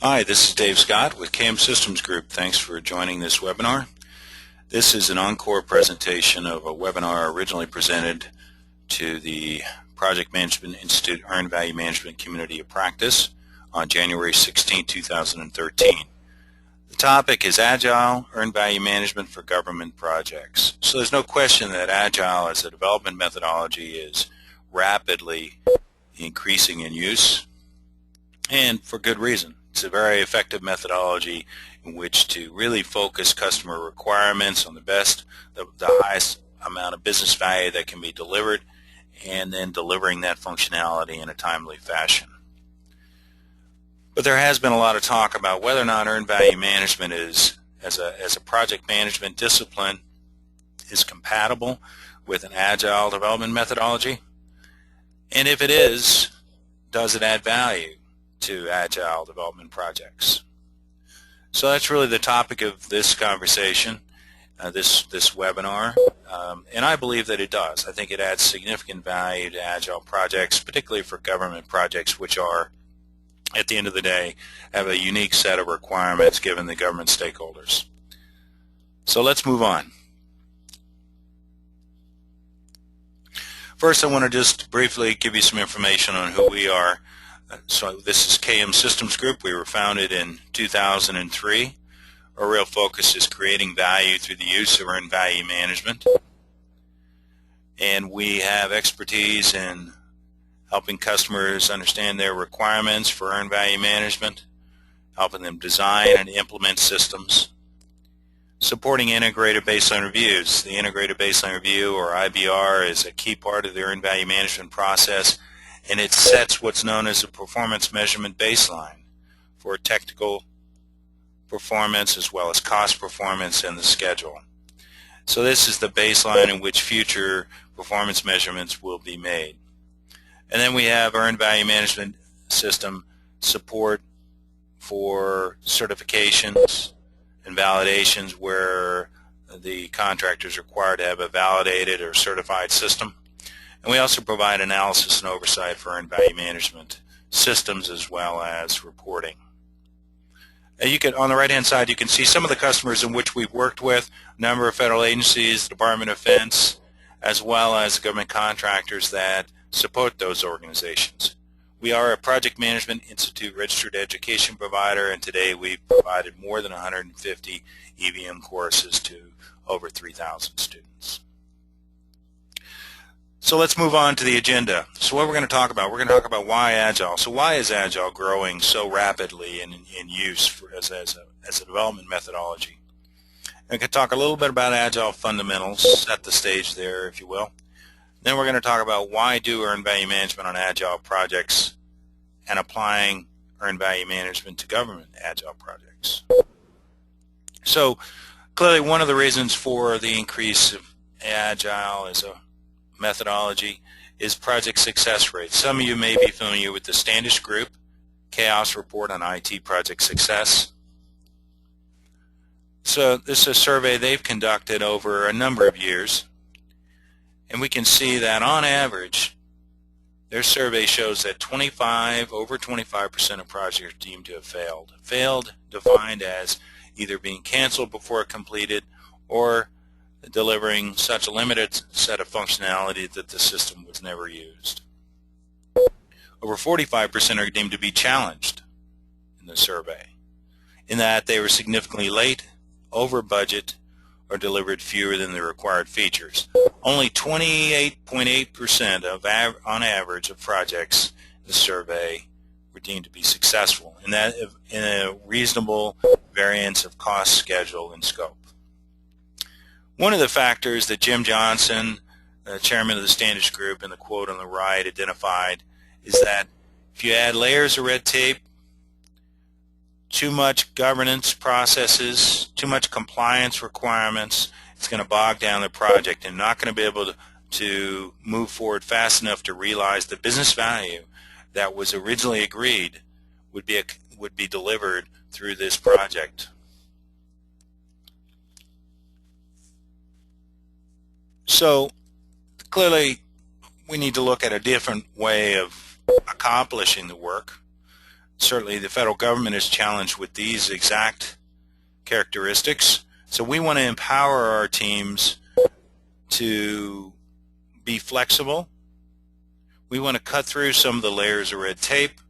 Hi, this is Dave Scott with KM Systems Group. Thanks for joining this webinar. This is an encore presentation of a webinar originally presented to the Project Management Institute Earned Value Management Community of Practice on January 16, 2013. The topic is Agile Earned Value Management for Government Projects. So there's no question that Agile as a development methodology is rapidly increasing in use, and for good reason. It's a very effective methodology in which to really focus customer requirements on the highest amount of business value that can be delivered, and then delivering that functionality in a timely fashion. But there has been a lot of talk about whether or not earned value management is, as a project management discipline, is compatible with an agile development methodology. And if it is, does it add value to agile development projects? So that's really the topic of this conversation, this webinar, and I believe that it does. I think it adds significant value to agile projects, particularly for government projects, which are, at the end of the day, have a unique set of requirements given the government stakeholders. So let's move on. First, I want to just briefly give you some information on who we are. So this is KM Systems Group. We were founded in 2003. Our real focus is creating value through the use of earned value management. And we have expertise in helping customers understand their requirements for earned value management, helping them design and implement systems, supporting integrated baseline reviews. The integrated baseline review, or IBR, is a key part of the earned value management process, and it sets what's known as a performance measurement baseline for technical performance as well as cost performance and the schedule. So this is the baseline in which future performance measurements will be made. And then we have earned value management system support for certifications and validations where the contractor is required to have a validated or certified system. And we also provide analysis and oversight for earned value management systems as well as reporting. And you can, on the right-hand side, you can see some of the customers in which we've worked with, a number of federal agencies, the Department of Defense, as well as government contractors that support those organizations. We are a Project Management Institute registered education provider, and today we've provided more than 150 EVM courses to over 3,000 students. So let's move on to the agenda. So what we're going to talk about, why Agile. So why is Agile growing so rapidly in use as a development methodology? And we can talk a little bit about Agile fundamentals, set the stage there, if you will. Then we're going to talk about why do earned value management on Agile projects and applying earned value management to government Agile projects. So clearly one of the reasons for the increase of Agile as a methodology is project success rate. Some of you may be familiar with the Standish Group Chaos Report on IT Project Success. So this is a survey they've conducted over a number of years. And we can see that on average, their survey shows that over 25% of projects are deemed to have failed. Failed defined as either being canceled before completed or delivering such a limited set of functionality that the system was never used. Over 45% are deemed to be challenged in the survey, in that they were significantly late, over budget, or delivered fewer than the required features. Only 28.8% on average of projects in the survey were deemed to be successful, and that in a reasonable variance of cost, schedule, and scope. One of the factors that Jim Johnson, chairman of the Standish Group, in the quote on the right identified is that if you add layers of red tape, too much governance processes, too much compliance requirements, it's going to bog down the project and not going to be able to move forward fast enough to realize the business value that was originally agreed would be delivered through this project. So clearly we need to look at a different way of accomplishing the work. Certainly the federal government is challenged with these exact characteristics. So we want to empower our teams to be flexible. We want to cut through some of the layers of red tape.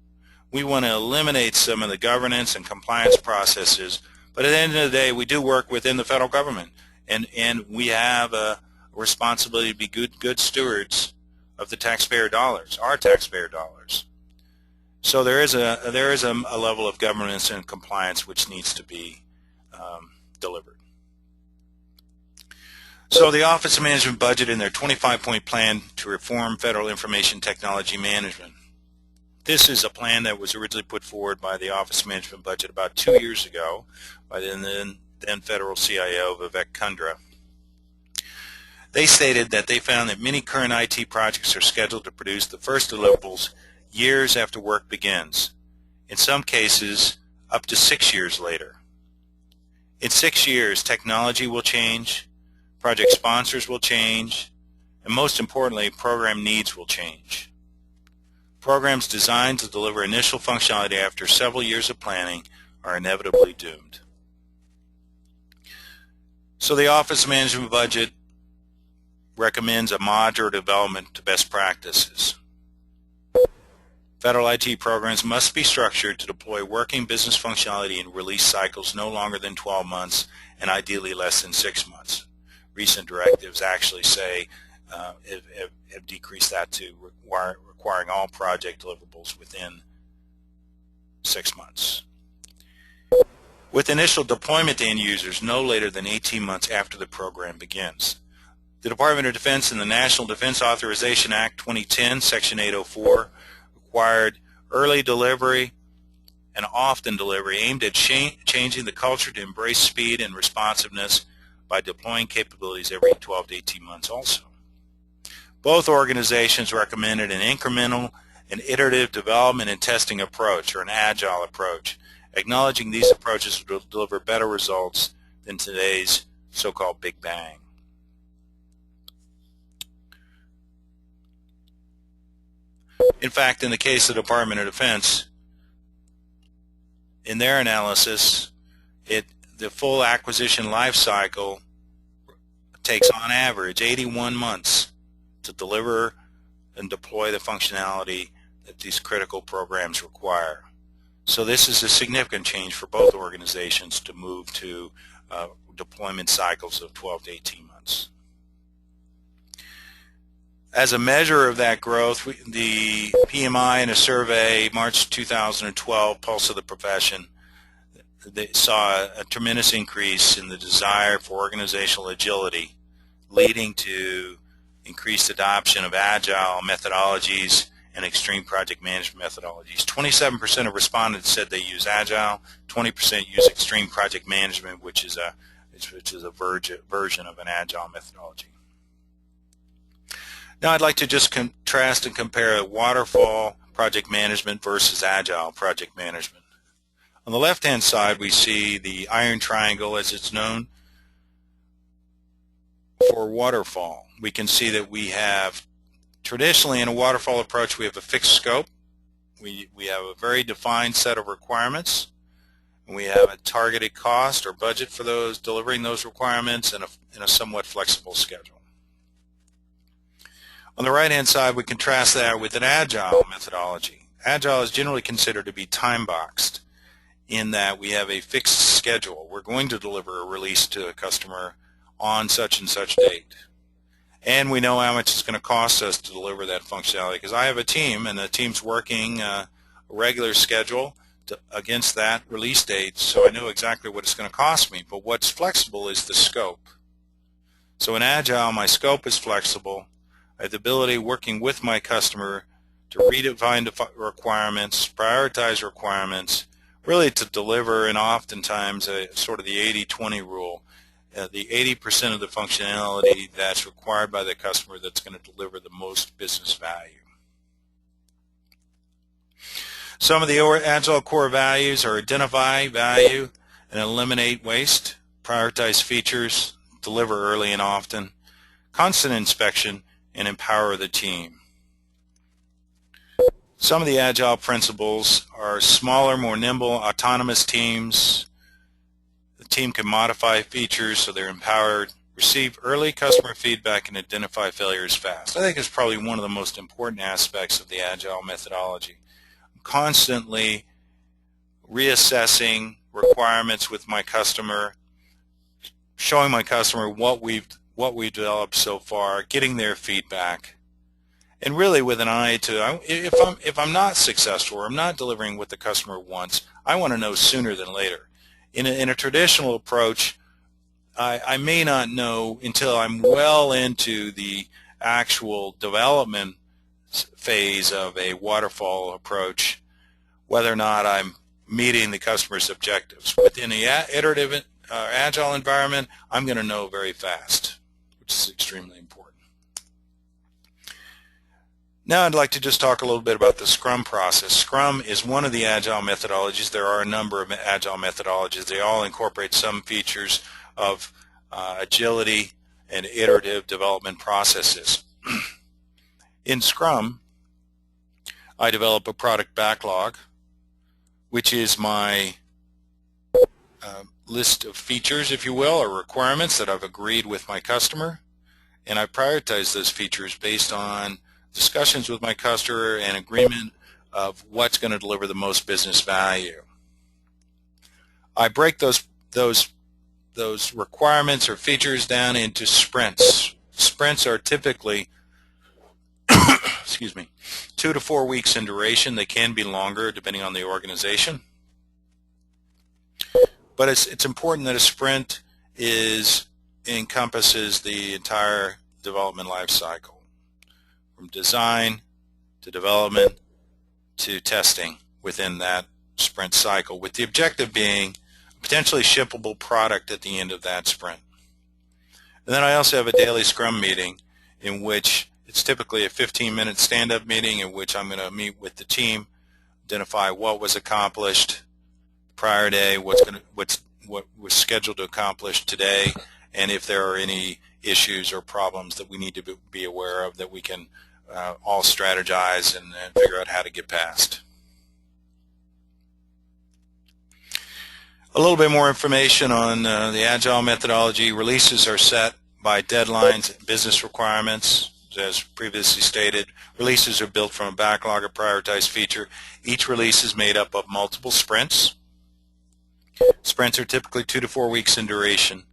We want to eliminate some of the governance and compliance processes. But at the end of the day, we do work within the federal government, and we have a responsibility to be good stewards of the taxpayer dollars, our taxpayer dollars. So there is a level of governance and compliance which needs to be delivered. So the Office of Management budget in their 25-point plan to reform federal information technology management. This is a plan that was originally put forward by the Office of Management budget about 2 years ago by the then federal CIO, Vivek Kundra. They stated that they found that many current IT projects are scheduled to produce the first deliverables years after work begins, in some cases up to 6 years later. In 6 years, technology will change, project sponsors will change, and most importantly, program needs will change. Programs designed to deliver initial functionality after several years of planning are inevitably doomed. So the Office of Management budget recommends a modular development to best practices. Federal IT programs must be structured to deploy working business functionality in release cycles no longer than 12 months and ideally less than 6 months. Recent directives actually say have decreased that to requiring all project deliverables within 6 months. With initial deployment to end users no later than 18 months after the program begins. The Department of Defense and the National Defense Authorization Act 2010, Section 804, required early delivery and often delivery aimed at changing the culture to embrace speed and responsiveness by deploying capabilities every 12 to 18 months also. Both organizations recommended an incremental and iterative development and testing approach, or an agile approach, acknowledging these approaches will deliver better results than today's so-called Big Bang. In fact, in the case of the Department of Defense, in their analysis, the full acquisition life cycle takes on average 81 months to deliver and deploy the functionality that these critical programs require. So this is a significant change for both organizations to move to deployment cycles of 12 to 18 months. As a measure of that growth, the PMI in a survey, March 2012, Pulse of the Profession, they saw a tremendous increase in the desire for organizational agility, leading to increased adoption of agile methodologies and extreme project management methodologies. 27% of respondents said they use agile, 20% use extreme project management, which is a version of an agile methodology. Now I'd like to just contrast and compare waterfall project management versus agile project management. On the left-hand side, we see the iron triangle, as it's known, for waterfall. We can see that we have, traditionally in a waterfall approach, we have a fixed scope. We have a very defined set of requirements. And we have a targeted cost or budget for those delivering those requirements and a somewhat flexible schedule. On the right-hand side, we contrast that with an agile methodology. Agile is generally considered to be time-boxed in that we have a fixed schedule. We're going to deliver a release to a customer on such and such date. And we know how much it's going to cost us to deliver that functionality, because I have a team, and the team's working a regular schedule against that release date, so I know exactly what it's going to cost me. But what's flexible is the scope. So in Agile, my scope is flexible. I have the ability, working with my customer, to redefine the requirements, prioritize requirements, really to deliver, and oftentimes sort of the 80-20 rule, the 80% of the functionality that's required by the customer that's going to deliver the most business value. Some of the Agile core values are identify value and eliminate waste, prioritize features, deliver early and often, constant inspection, and empower the team. Some of the Agile principles are are smaller, more nimble, autonomous teams. The team can modify features so they're empowered, receive early customer feedback, and identify failures fast. I think it's probably one of the most important aspects of the Agile methodology. I'm constantly reassessing requirements with my customer, showing my customer what we've developed so far, getting their feedback, and really with an eye to if I'm not successful or I'm not delivering what the customer wants, I want to know sooner than later. In a traditional approach, I may not know until I'm well into the actual development phase of a waterfall approach whether or not I'm meeting the customer's objectives. Within the iterative agile environment, I'm going to know very fast, which is extremely important. Now I'd like to just talk a little bit about the Scrum process. Scrum is one of the Agile methodologies. There are a number of Agile methodologies. They all incorporate some features of agility and iterative development processes. In Scrum, I develop a product backlog, which is my list of features, if you will, or requirements that I've agreed with my customer, and I prioritize those features based on discussions with my customer and agreement of what's going to deliver the most business value. I break those requirements or features down into sprints. Sprints are typically excuse me, 2 to 4 weeks in duration. They can be longer depending on the organization. But it's important that a sprint encompasses the entire development life cycle, from design to development to testing within that sprint cycle, with the objective being a potentially shippable product at the end of that sprint. And then I also have a daily Scrum meeting in which it's typically a 15-minute stand-up meeting in which I'm going to meet with the team, identify what was accomplished the prior day, what was scheduled to accomplish today, and if there are any issues or problems that we need to be aware of that we can all strategize and figure out how to get past. A little bit more information on the Agile methodology. Releases are set by deadlines and business requirements. As previously stated, releases are built from a backlog of prioritized feature. Each release is made up of multiple sprints. Sprints are typically 2 to 4 weeks in duration.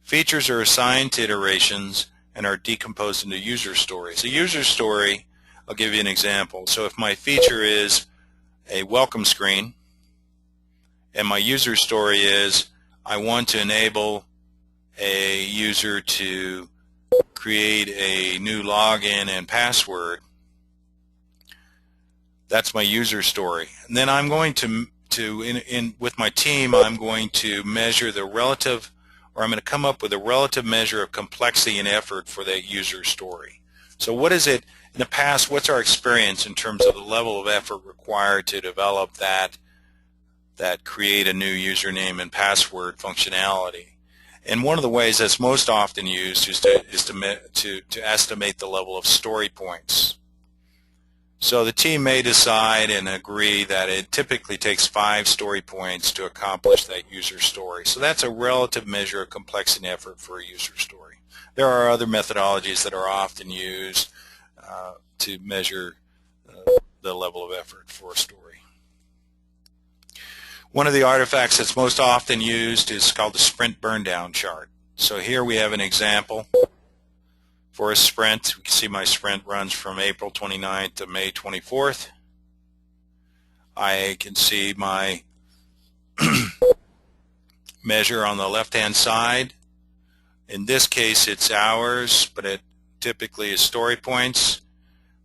Features are assigned to iterations and are decomposed into user stories. A user story, I'll give you an example. So if my feature is a welcome screen and my user story is I want to enable a user to create a new login and password, that's my user story. And then I'm going to with my team, I'm going to measure the relative, or I'm going to come up with a relative measure of complexity and effort for that user story. So what is it in the past, what's our experience in terms of the level of effort required to develop that create a new username and password functionality? And one of the ways that's most often used is to estimate the level of story points. So the team may decide and agree that it typically takes 5 story points to accomplish that user story. So that's a relative measure of complexity and effort for a user story. There are other methodologies that are often used to measure the level of effort for a story. One of the artifacts that's most often used is called the sprint burndown chart. So here we have an example for a sprint. We can see my sprint runs from April 29th to May 24th. I can see my measure on the left-hand side. In this case, it's hours, but it typically is story points.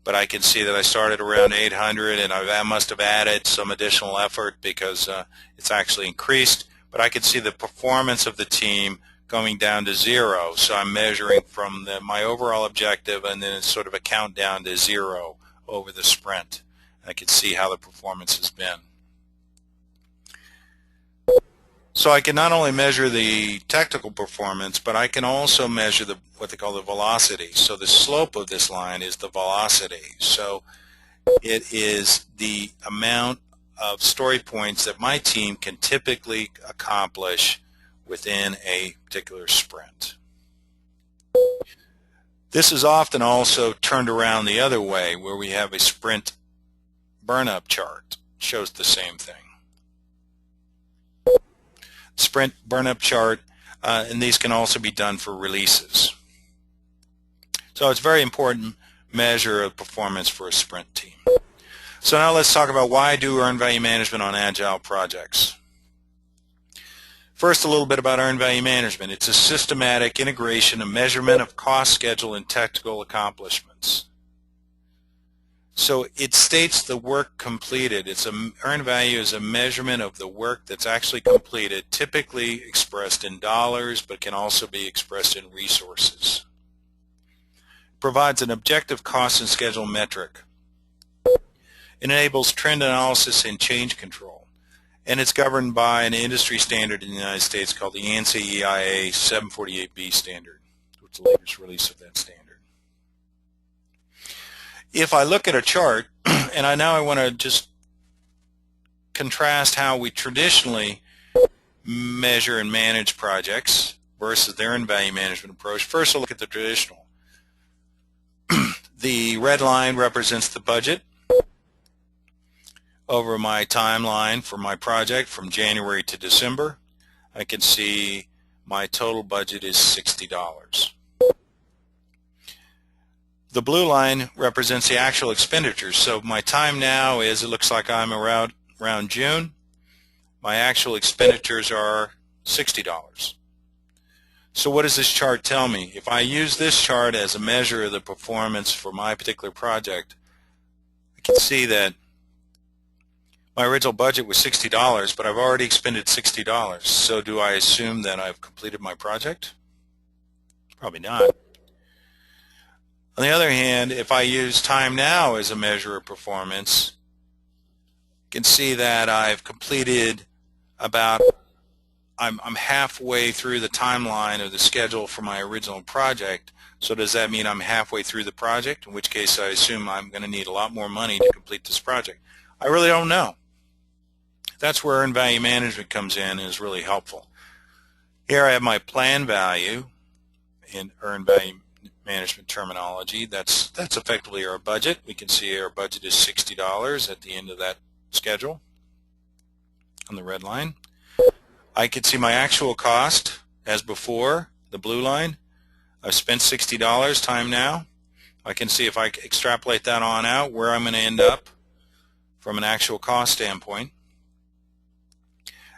But I can see that I started around 800, and I must have added some additional effort because it's actually increased. But I can see the performance of the team going down to 0. So I'm measuring from my overall objective, and then it's sort of a countdown to 0 over the sprint. And I can see how the performance has been. So I can not only measure the technical performance, but I can also measure what they call the velocity. So the slope of this line is the velocity. So it is the amount of story points that my team can typically accomplish within a particular sprint. This is often also turned around the other way, where we have a sprint burn-up chart. It shows the same thing. Sprint burn-up chart, and these can also be done for releases. So it's a very important measure of performance for a sprint team. So now let's talk about why do earned value management on Agile projects. First, a little bit about earned value management. It's a systematic integration and measurement of cost, schedule, and technical accomplishments. So it states the work completed. Earned value is a measurement of the work that's actually completed, typically expressed in dollars, but can also be expressed in resources. It provides an objective cost and schedule metric. It enables trend analysis and change control. And it's governed by an industry standard in the United States called the ANSI EIA 748B standard, which is the latest release of that standard. If I look at a chart, and I want to just contrast how we traditionally measure and manage projects versus their earned value management approach. First, I'll look at the traditional. The red line represents the budget over my timeline for my project from January to December. I can see my total budget is $60. The blue line represents the actual expenditures. So my time now is, it looks like I'm around June. My actual expenditures are $60. So what does this chart tell me? If I use this chart as a measure of the performance for my particular project, I can see that my original budget was $60, but I've already expended $60. So do I assume that I've completed my project? Probably not. On the other hand, if I use time now as a measure of performance, you can see that I've completed about, I'm halfway through the timeline of the schedule for my original project. So does that mean I'm halfway through the project, in which case I assume I'm going to need a lot more money to complete this project? I really don't know. That's where earned value management comes in and is really helpful. Here I have my plan value in earned value management terminology. That's effectively our budget. We can see our budget is $60 at the end of that schedule on the red line. I can see my actual cost as before, the blue line. I've spent $60 time now. I can see if I extrapolate that on out where I'm going to end up from an actual cost standpoint.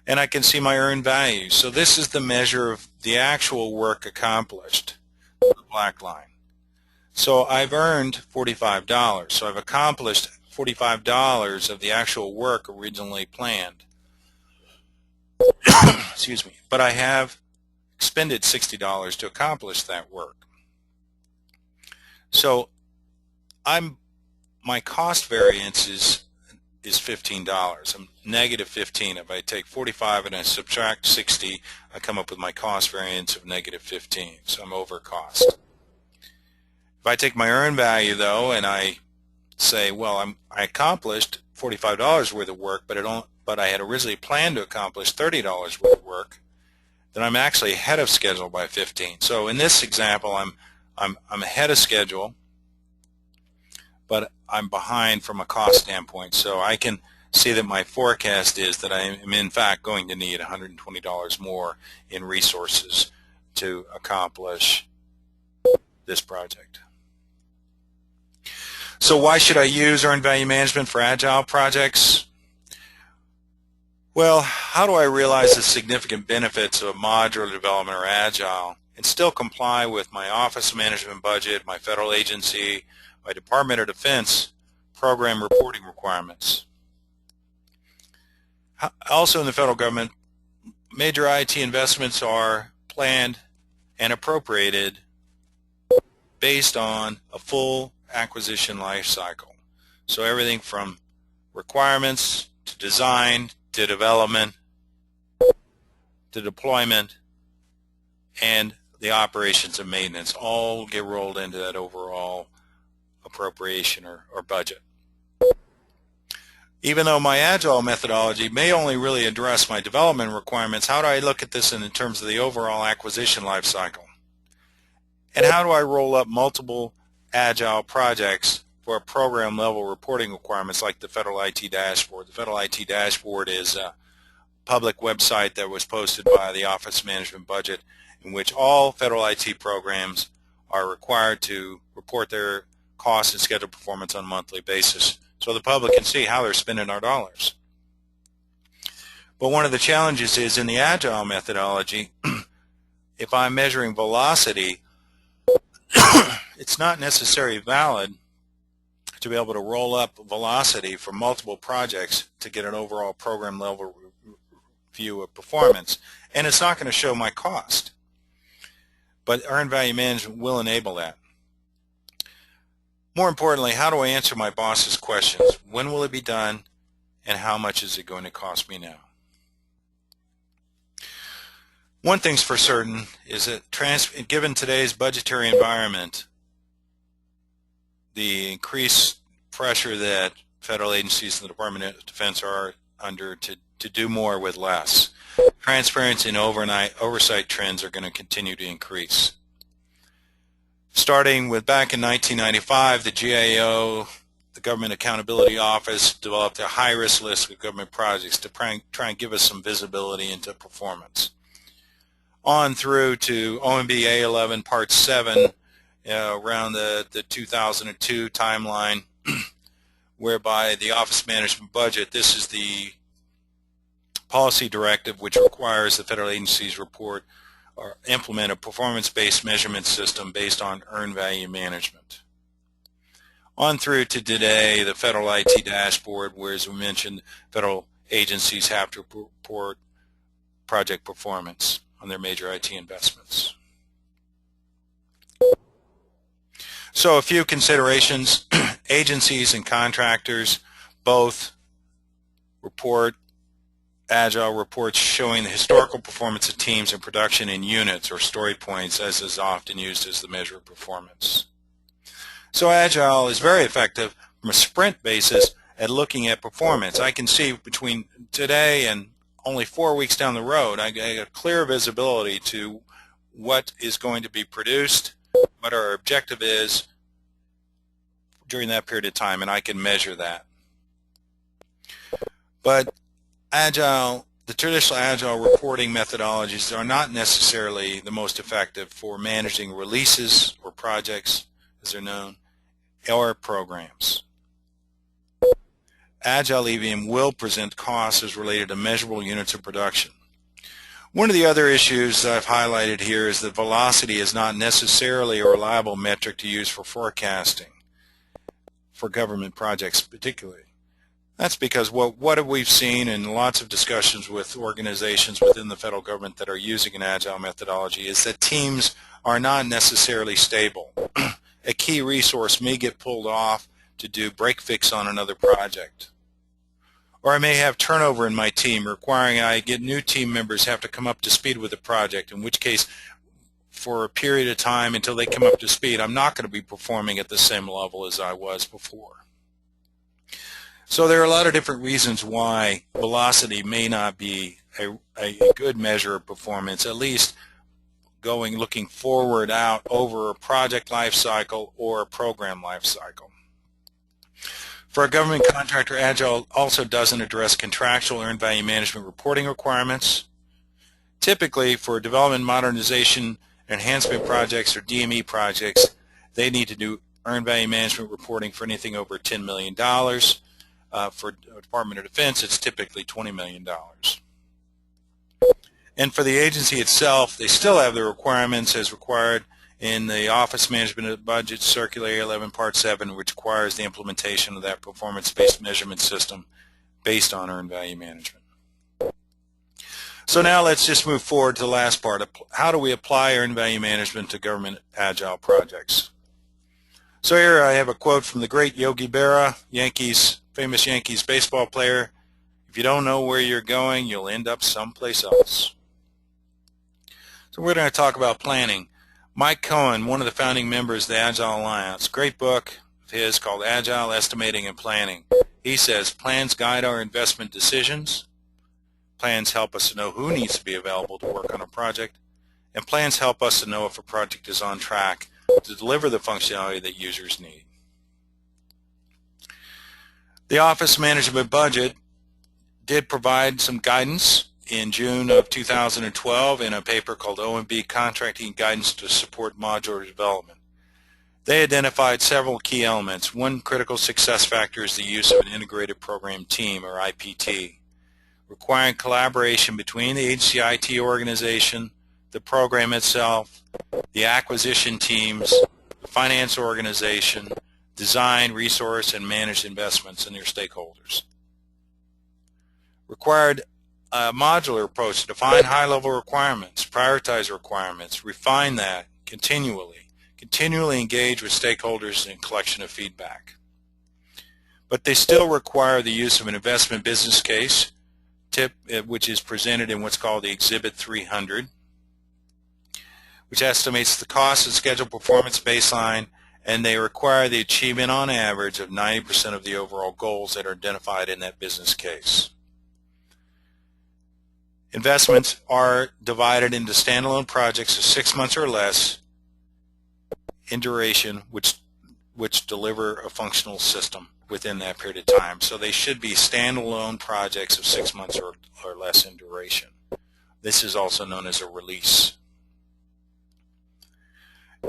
And I can see my earned value. So this is the measure of the actual work accomplished, the black line. So I've earned $45. So I've accomplished $45 of the actual work originally planned. Excuse me. But I have expended $60 to accomplish that work. So my cost variance is $15. I'm negative 15. If I take 45 and I subtract 60, I come up with my cost variance of negative 15. So I'm over cost. If I take my earned value though, and I say, well, I accomplished $45 worth of work, but I had originally planned to accomplish $30 worth of work, then I'm actually ahead of schedule by 15. So in this example, I'm ahead of schedule, but I'm behind from a cost standpoint. So I can see that my forecast is that I am in fact going to need $120 more in resources to accomplish this project. So why should I use earned value management for Agile projects? Well, how do I realize the significant benefits of modular development or Agile and still comply with my office management budget, my federal agency, my Department of Defense program reporting requirements? Also in the federal government, major IT investments are planned and appropriated based on a full acquisition life cycle. So everything from requirements to design to development to deployment and the operations and maintenance all get rolled into that overall appropriation or budget. Even though my Agile methodology may only really address my development requirements, how do I look at this in terms of the overall acquisition lifecycle? And how do I roll up multiple Agile projects for program level reporting requirements like the Federal IT Dashboard? The Federal IT Dashboard is a public website that was posted by the Office of Management Budget, in which all federal IT programs are required to report their cost and schedule performance on a monthly basis, so the public can see how they're spending our dollars. But one of the challenges is in the Agile methodology, if I'm measuring velocity, it's not necessarily valid to be able to roll up velocity for multiple projects to get an overall program level view of performance, and it's not going to show my cost. But earned value management will enable that. More importantly, how do I answer my boss's questions? When will it be done, and how much is it going to cost me now? One thing's for certain is that given today's budgetary environment, the increased pressure that federal agencies and the Department of Defense are under to do more with less, transparency and oversight trends are going to continue to increase. Starting with back in 1995, the GAO, the Government Accountability Office, developed a high-risk list of government projects to try and give us some visibility into performance. On through to OMB A11 Part 7, around the 2002 timeline, whereby the Office of Management Budget, this is the policy directive which requires the federal agencies report or implement a performance-based measurement system based on earned value management. On through to today, the Federal IT Dashboard, where, as we mentioned, federal agencies have to report project performance on their major IT investments. So a few considerations. Agencies and contractors both report Agile reports showing the historical performance of teams in production in units or story points, as is often used as the measure of performance. So Agile is very effective from a sprint basis at looking at performance. I can see between today and only 4 weeks down the road, I get a clear visibility to what is going to be produced, what our objective is during that period of time, and I can measure that. But the traditional Agile reporting methodologies are not necessarily the most effective for managing releases or projects, as they're known, or programs. Agile EVM will present costs as related to measurable units of production. One of the other issues that I've highlighted here is that velocity is not necessarily a reliable metric to use for forecasting for government projects particularly. That's because what have we seen in lots of discussions with organizations within the federal government that are using an Agile methodology is that teams are not necessarily stable. A key resource may get pulled off to do break fix on another project. Or I may have turnover in my team requiring I get new team members have to come up to speed with the project, in which case for a period of time until they come up to speed, I'm not going to be performing at the same level as I was before. So there are a lot of different reasons why velocity may not be a good measure of performance, at least looking forward out over a project life cycle or a program life cycle. For a government contractor, Agile also doesn't address contractual earned value management reporting requirements. Typically, for development, modernization, enhancement projects or DME projects, they need to do earned value management reporting for anything over $10 million. For Department of Defense, it's typically $20 million. And for the agency itself, they still have the requirements as required in the Office Management Budget Circular 11 Part 7, which requires the implementation of that performance-based measurement system based on earned value management. So now let's just move forward to the last part. How do we apply earned value management to government Agile projects? So here I have a quote from the great Yogi Berra, famous Yankees baseball player. If you don't know where you're going, you'll end up someplace else. So we're going to talk about planning. Mike Cohen, one of the founding members of the Agile Alliance, great book, of his called Agile Estimating and Planning. He says plans guide our investment decisions, plans help us to know who needs to be available to work on a project, and plans help us to know if a project is on track to deliver the functionality that users need. The Office Management Budget did provide some guidance in June of 2012 in a paper called OMB Contracting Guidance to Support Modular Development. They identified several key elements. One critical success factor is the use of an integrated program team, or IPT, requiring collaboration between the agency IT organization, the program itself, the acquisition teams, the finance organization, design, resource, and managed investments, and their stakeholders. Required a modular approach to define high-level requirements, prioritize requirements, refine that continually engage with stakeholders in collection of feedback. But they still require the use of an investment business case, which is presented in what's called the Exhibit 300, which estimates the cost and schedule performance baseline, and they require the achievement on average of 90% of the overall goals that are identified in that business case. Investments are divided into standalone projects of 6 months or less in duration, which deliver a functional system within that period of time. So they should be standalone projects of 6 months or less in duration. This is also known as a release.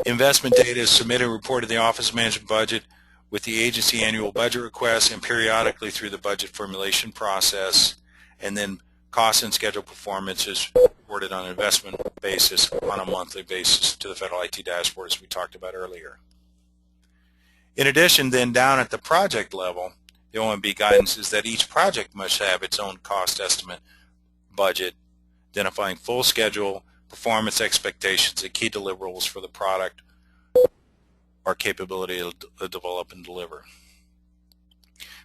Investment data is submitted and reported to the Office Management Budget with the agency annual budget requests and periodically through the budget formulation process, and then cost and schedule performance is reported on an investment basis on a monthly basis to the Federal IT dashboard, as we talked about earlier. In addition, then down at the project level, the OMB guidance is that each project must have its own cost estimate budget, identifying full schedule, performance expectations, and key deliverables for the product or capability to develop and deliver.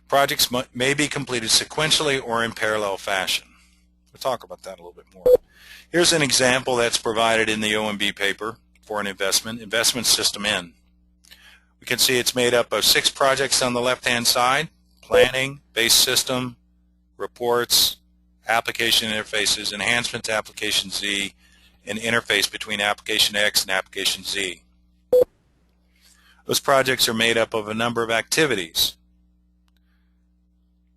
Projects may be completed sequentially or in parallel fashion. We'll talk about that a little bit more. Here's an example that's provided in the OMB paper for an investment system N. We can see it's made up of 6 projects on the left-hand side: planning, base system, reports, application interfaces, enhancement to application Z, and interface between application X and application Z. Those projects are made up of a number of activities.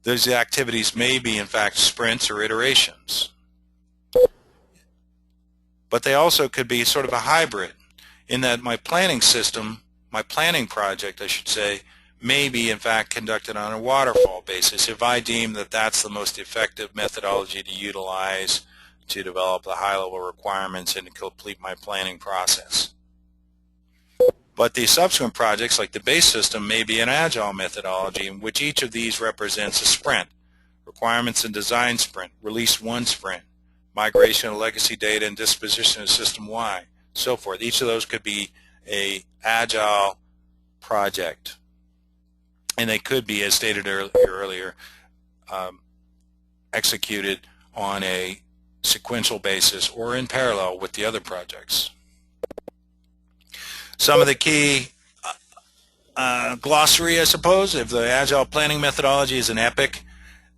Those activities may be, in fact, sprints or iterations. But they also could be sort of a hybrid in that my planning system, my planning project, I should say, may be, in fact, conducted on a waterfall basis if I deem that that's the most effective methodology to utilize to develop the high-level requirements and to complete my planning process. But the subsequent projects, like the base system, may be an agile methodology in which each of these represents a sprint: requirements and design sprint, release 1 sprint, migration of legacy data and disposition of system Y, so forth. Each of those could be an agile project. And they could be, as stated earlier, executed on a sequential basis or in parallel with the other projects. Some of the key glossary, I suppose, if the Agile planning methodology is an EPIC,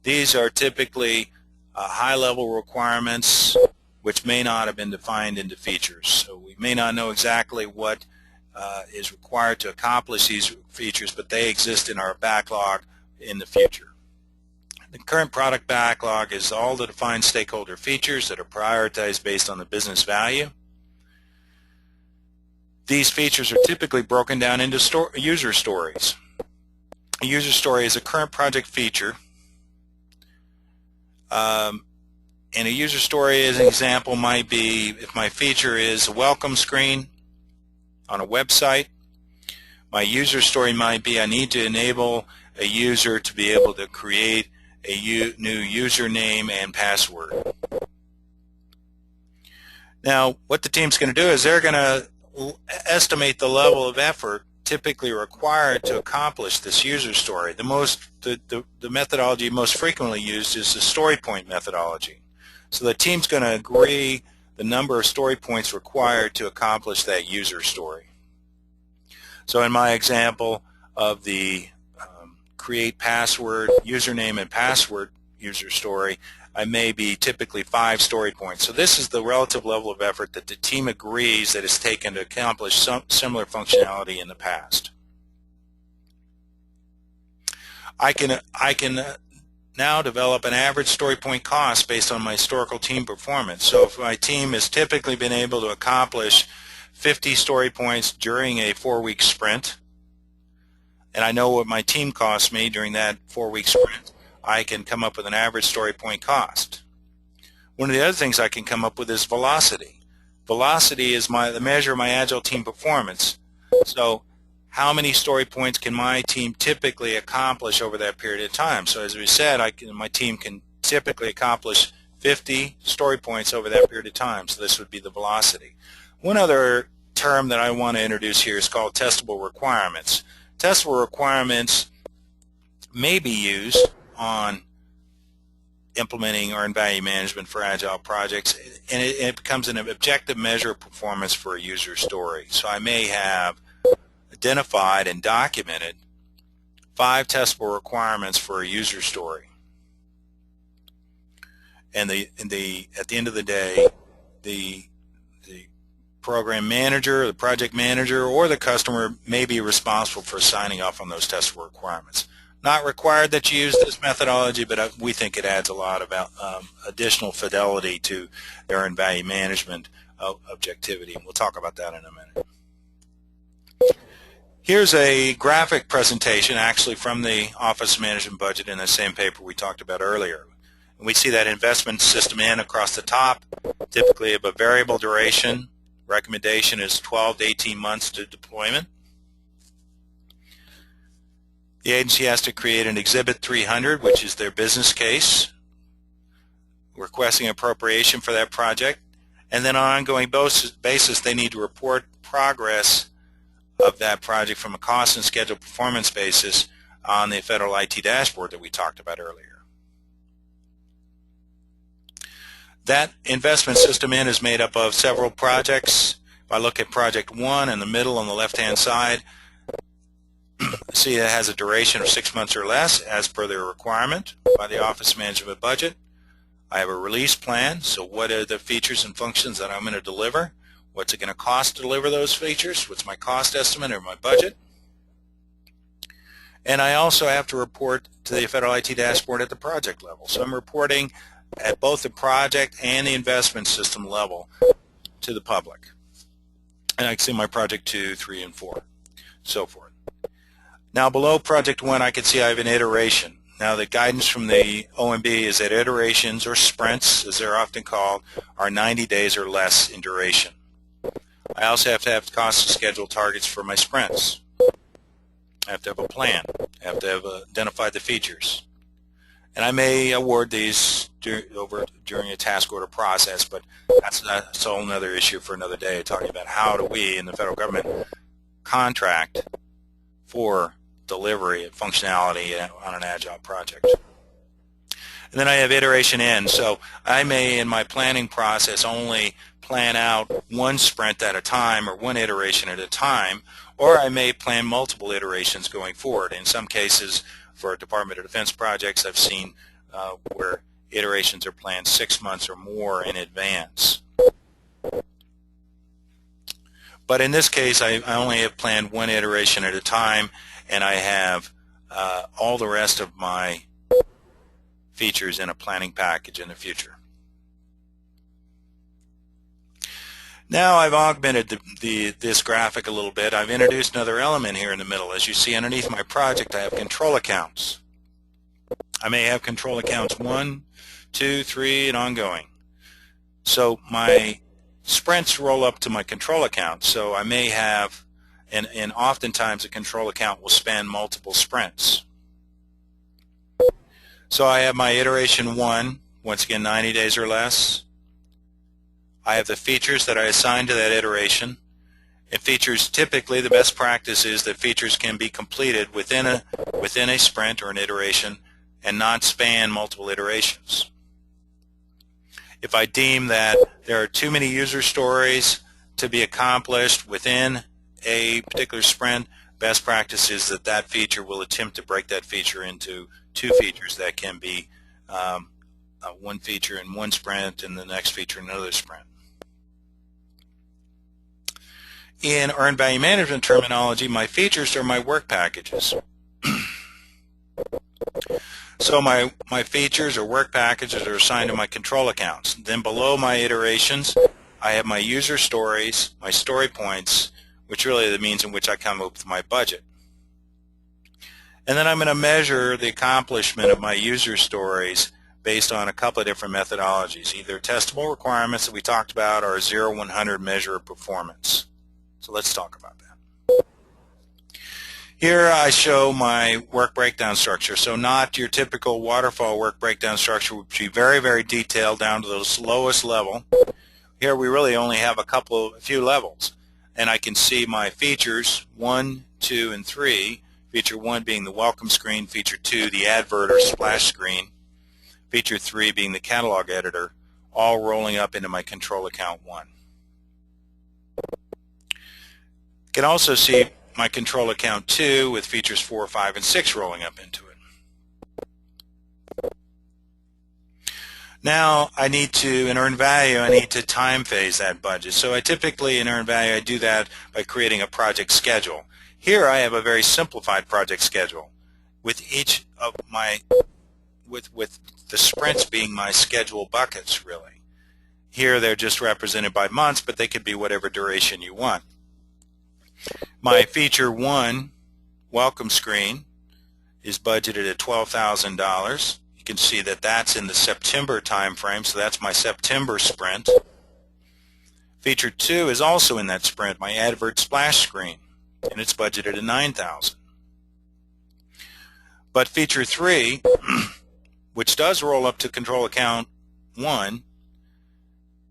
these are typically high-level requirements which may not have been defined into features. So we may not know exactly what is required to accomplish these features, but they exist in our backlog in the future. The current product backlog is all the defined stakeholder features that are prioritized based on the business value. These features are typically broken down into user stories. A user story is a current project feature. And a user story, as an example, might be if my feature is a welcome screen on a website. My user story might be I need to enable a user to be able to create a new username and password. Now, what the team's going to do is they're going to estimate the level of effort typically required to accomplish this user story. The methodology most frequently used is the story point methodology. So the team's going to agree the number of story points required to accomplish that user story. So in my example, of the create password, username and password user story, I may be typically 5 story points. So this is the relative level of effort that the team agrees that is taken to accomplish some similar functionality in the past. I can now develop an average story point cost based on my historical team performance. So if my team has typically been able to accomplish 50 story points during a 4-week sprint, and I know what my team cost me during that 4-week sprint, I can come up with an average story point cost. One of the other things I can come up with is velocity. Velocity is the measure of my Agile team performance. So how many story points can my team typically accomplish over that period of time? So as we said, my team can typically accomplish 50 story points over that period of time. So this would be the velocity. One other term that I want to introduce here is called testable requirements. Testable requirements may be used on implementing earned value management for Agile projects, and it becomes an objective measure of performance for a user story. So I may have identified and documented 5 testable requirements for a user story. And at the end of the day, the program manager, the project manager, or the customer may be responsible for signing off on those testable requirements. Not required that you use this methodology, but we think it adds a lot of additional fidelity to their earned value management objectivity, and we'll talk about that in a minute. Here's a graphic presentation actually from the Office Management Budget in the same paper we talked about earlier. And we see that investment system in across the top, typically of a variable duration. Recommendation is 12 to 18 months to deployment. The agency has to create an Exhibit 300, which is their business case, requesting appropriation for that project. And then on an ongoing basis, they need to report progress of that project from a cost and schedule performance basis on the federal IT dashboard that we talked about earlier. That investment system in is made up of several projects. If I look at project 1 in the middle on the left-hand side, see it has a duration of 6 months or less as per their requirement by the Office Management Budget. I have a release plan, so what are the features and functions that I'm going to deliver? What's it going to cost to deliver those features? What's my cost estimate or my budget? And I also have to report to the federal IT dashboard at the project level. So I'm reporting at both the project and the investment system level to the public. And I can see my project 2, 3, and 4, so forth. Now below project 1 I can see I have an iteration. Now the guidance from the OMB is that iterations, or sprints as they're often called, are 90 days or less in duration. I also have to have cost and schedule targets for my sprints. I have to have a plan. I have to have identified the features. And I may award these during a task order process, but that's a whole other issue for another day, talking about how do we in the federal government contract for delivery and functionality on an Agile project. And then I have iteration in. So I may, in my planning process, only plan out one sprint at a time or one iteration at a time, or I may plan multiple iterations going forward. In some cases, for Department of Defense projects, I've seen where iterations are planned 6 months or more in advance. But in this case, I only have planned one iteration at a time, and I have all the rest of my features in a planning package in the future. Now I've augmented this graphic a little bit. I've introduced another element here in the middle. As you see underneath my project, I have control accounts. I may have control accounts 1, 2, 3, and ongoing. So my sprints roll up to my control account. So I may have, and oftentimes a control account will span multiple sprints. So I have my iteration 1, once again 90 days or less. I have the features that I assign to that iteration. And features, typically the best practice is that features can be completed within a sprint or an iteration and not span multiple iterations. If I deem that there are too many user stories to be accomplished within a particular sprint, best practice is that feature will attempt to break that feature into two features that can be one feature in one sprint and the next feature in another sprint. In earned value management terminology, my features are my work packages. So my features or work packages are assigned to my control accounts. Then below my iterations, I have my user stories, my story points, which really are the means in which I come up with my budget. And then I'm going to measure the accomplishment of my user stories based on a couple of different methodologies, either testable requirements that we talked about or a 0-100 measure of performance. So let's talk about that. Here I show my work breakdown structure. So not your typical waterfall work breakdown structure, which would be very, very detailed down to the lowest level. Here we really only have a few levels. And I can see my features 1, 2, and 3. Feature 1 being the welcome screen, feature 2 the advert or splash screen, feature 3 being the catalog editor, all rolling up into my control account 1. You can also see my control account 2 with features 4, 5, and 6 rolling up into it. Now I need to, in earned value, I need to time phase that budget. So I typically, in earned value, I do that by creating a project schedule. Here I have a very simplified project schedule with each of my, with the sprints being my schedule buckets, really. Here they're just represented by months, but they could be whatever duration you want. My feature 1 welcome screen is budgeted at $12,000. You can see that that's in the September time frame, so that's my September sprint. Feature 2 is also in that sprint, my advert splash screen, and it's budgeted at $9,000. But feature 3, which does roll up to control account 1,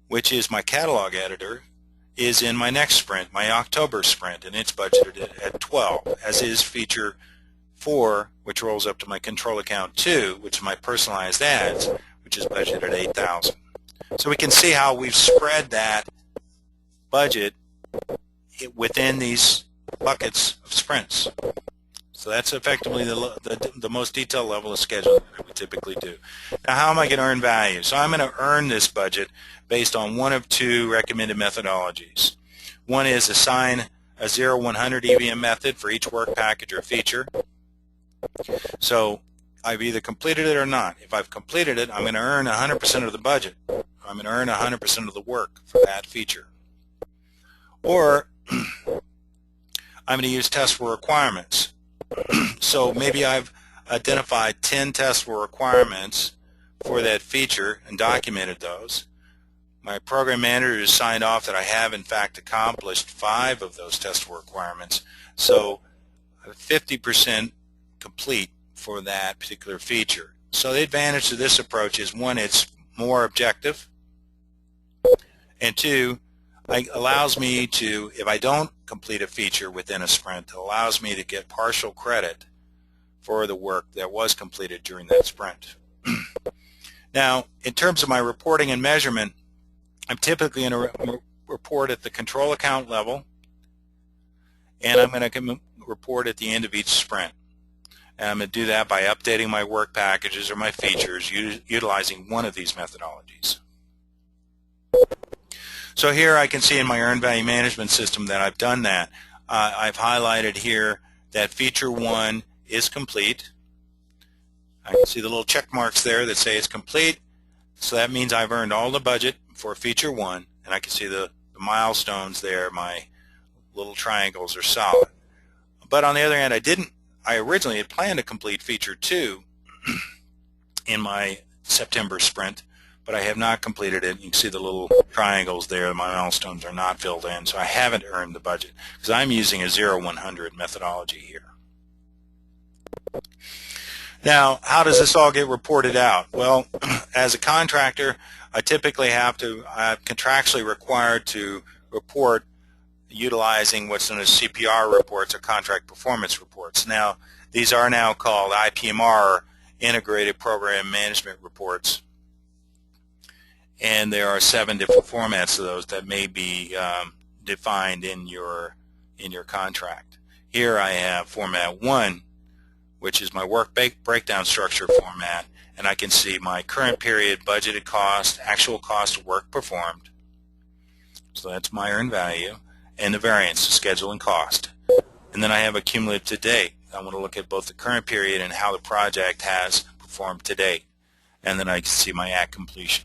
which is my catalog editor, is in my next sprint, my October sprint, and it's budgeted at 12, as is feature 4, which rolls up to my control account 2, which is my personalized ads, which is budgeted at 8,000. So we can see how we've spread that budget within these buckets of sprints. So that's effectively the most detailed level of scheduling that we typically do. Now, how am I going to earn value? So I'm going to earn this budget based on one of two recommended methodologies. One is assign a 0-100 EVM method for each work package or feature. So I've either completed it or not. If I've completed it, I'm going to earn 100% of the budget. I'm going to earn 100% of the work for that feature. Or I'm going to use testable requirements. So maybe I've identified 10 testable requirements for that feature and documented those. My program manager has signed off that I have in fact accomplished 5 of those testable requirements. So 50% complete for that particular feature. So the advantage to this approach is, 1, it's more objective, and 2, it allows me to, if I don't complete a feature within a sprint, it allows me to get partial credit for the work that was completed during that sprint. Now, in terms of my reporting and measurement, I'm typically going to report at the control account level, and I'm going to report at the end of each sprint. And I'm going to do that by updating my work packages or my features utilizing one of these methodologies. So here I can see in my earned value management system that I've done that. I've highlighted here that feature 1 is complete. I can see the little check marks there that say it's complete. So that means I've earned all the budget for feature 1, and I can see the milestones there. My little triangles are solid. But on the other hand, I originally had planned to complete feature 2 in my September sprint, but I have not completed it. You can see the little triangles there. My milestones are not filled in, so I haven't earned the budget because I'm using a 0-100 methodology here. Now, how does this all get reported out? Well, as a contractor, I typically I'm contractually required to report utilizing what's known as CPR reports or contract performance reports. Now, these are now called IPMR, Integrated Program Management Reports. And there are 7 different formats of those that may be defined in your contract. Here I have format 1, which is my work breakdown structure format, and I can see my current period, budgeted cost, actual cost of work performed. So that's my earned value, and the variance, the schedule and cost. And then I have a cumulative to date. I want to look at both the current period and how the project has performed to date. And then I can see my at completion.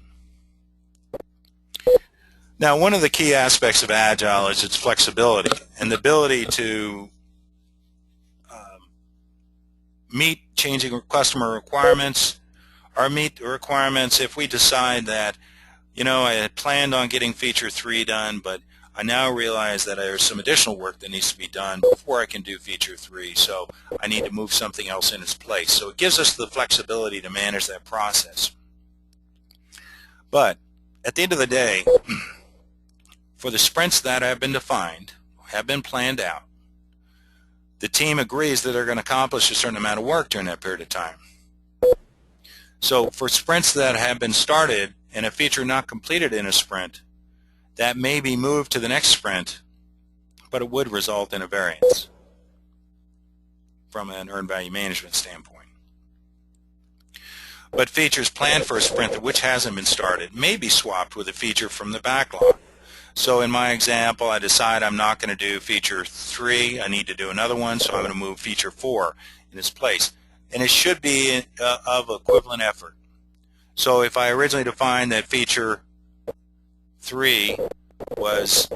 Now, one of the key aspects of Agile is its flexibility and the ability to meet changing customer requirements, or meet the requirements if we decide that, you know, I had planned on getting feature 3 done, but I now realize that there's some additional work that needs to be done before I can do feature 3, so I need to move something else in its place. So it gives us the flexibility to manage that process. But at the end of the day, for the sprints that have been defined, have been planned out, the team agrees that they're going to accomplish a certain amount of work during that period of time. So for sprints that have been started and a feature not completed in a sprint, that may be moved to the next sprint, but it would result in a variance from an earned value management standpoint. But features planned for a sprint which hasn't been started may be swapped with a feature from the backlog. So in my example, I decide I'm not going to do feature 3, I need to do another one, so I'm going to move feature 4 in its place. And it should be of equivalent effort. So if I originally defined that feature 3 was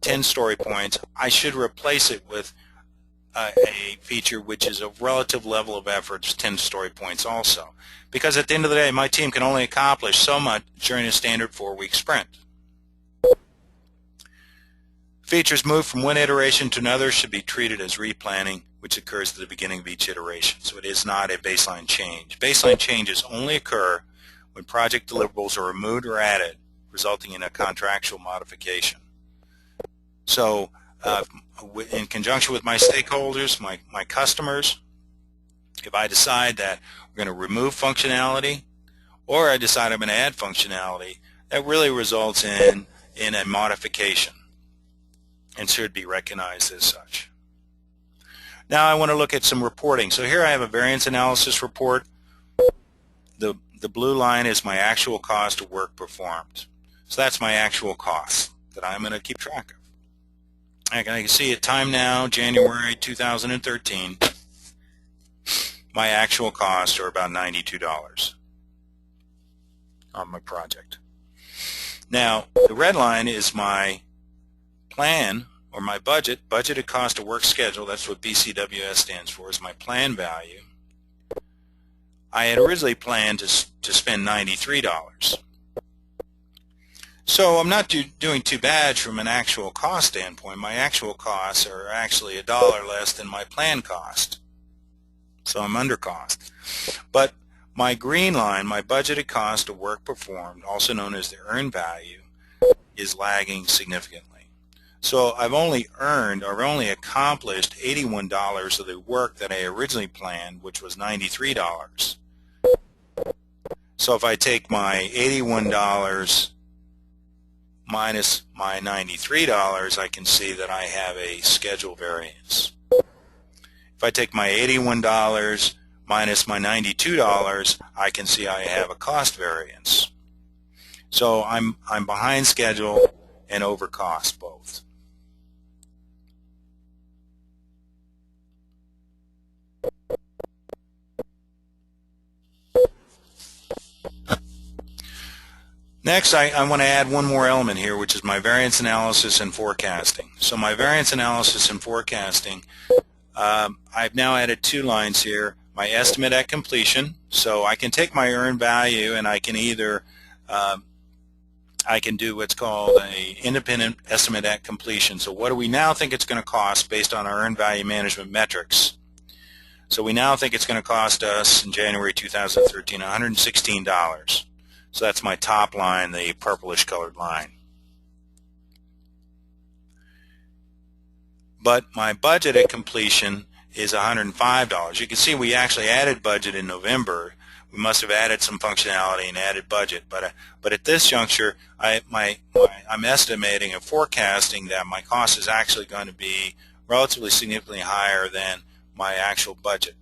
10 story points, I should replace it with a feature which is a relative level of effort, 10 story points also. Because at the end of the day, my team can only accomplish so much during a standard 4-week sprint. Features moved from one iteration to another should be treated as replanning, which occurs at the beginning of each iteration. So it is not a baseline change. Baseline changes only occur when project deliverables are removed or added, resulting in a contractual modification. So in conjunction with my stakeholders, my customers, if I decide that we're going to remove functionality or I decide I'm going to add functionality, that really results in a modification and should be recognized as such. Now I want to look at some reporting. So here I have a variance analysis report. The blue line is my actual cost of work performed. So that's my actual cost that I'm going to keep track of. I can see at time now, January 2013, my actual costs are about $92 on my project. Now, the red line is my plan or my budgeted cost of work schedule. That's what BCWS stands for, is my plan value. I had originally planned to spend $93. So I'm not doing too bad from an actual cost standpoint. My actual costs are actually $1 less than my plan cost. So I'm under cost. But my green line, my budgeted cost of work performed, also known as the earned value, is lagging significantly. So I've only accomplished $81 of the work that I originally planned, which was $93. So if I take my $81 minus my $93, I can see that I have a schedule variance. If I take my $81 minus my $92, I can see I have a cost variance. So I'm behind schedule and over cost both. Next, I want to add one more element here, which is my variance analysis and forecasting. So my variance analysis and forecasting, I've now added 2 lines here. My estimate at completion, so I can take my earned value and I can either, I can do what's called an independent estimate at completion. So what do we now think it's going to cost based on our earned value management metrics? So we now think it's going to cost us in January 2013 $116. So that's my top line, the purplish colored line. But my budget at completion is $105. You can see we actually added budget in November. We must have added some functionality and added budget. But at this juncture, I'm estimating and forecasting that my cost is actually going to be relatively significantly higher than my actual budget.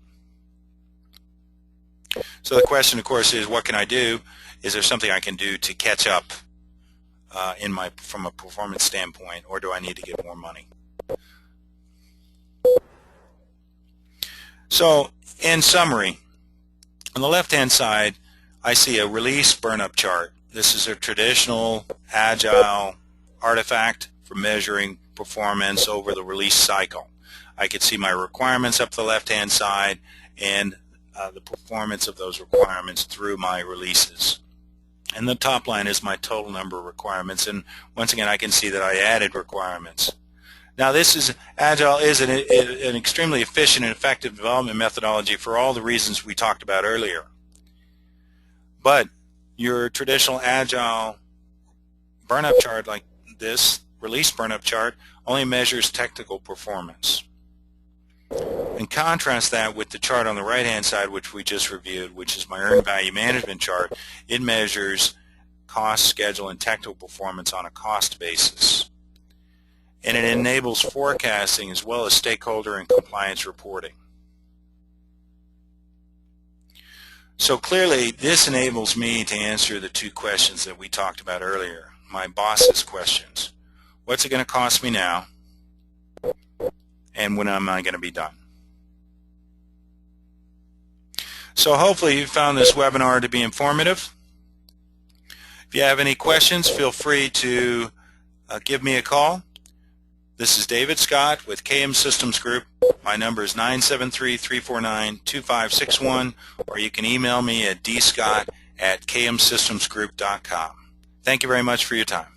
So the question, of course, is what can I do? Is there something I can do to catch up from a performance standpoint, or do I need to get more money? So in summary, on the left-hand side, I see a release burn-up chart. This is a traditional Agile artifact for measuring performance over the release cycle. I could see my requirements up the left-hand side and the performance of those requirements through my releases. And the top line is my total number of requirements, and once again I can see that I added requirements. Now Agile is an extremely efficient and effective development methodology for all the reasons we talked about earlier. But your traditional Agile burn-up chart like this, release burn-up chart, only measures technical performance. And contrast that with the chart on the right-hand side, which we just reviewed, which is my earned value management chart. It measures cost, schedule, and technical performance on a cost basis. And it enables forecasting as well as stakeholder and compliance reporting. So clearly, this enables me to answer the two questions that we talked about earlier, my boss's questions. What's it going to cost me now? And when am I going to be done? So hopefully you found this webinar to be informative. If you have any questions, feel free to give me a call. This is David Scott with KM Systems Group. My number is 973-349-2561, or you can email me at dscott@kmsystemsgroup.com. Thank you very much for your time.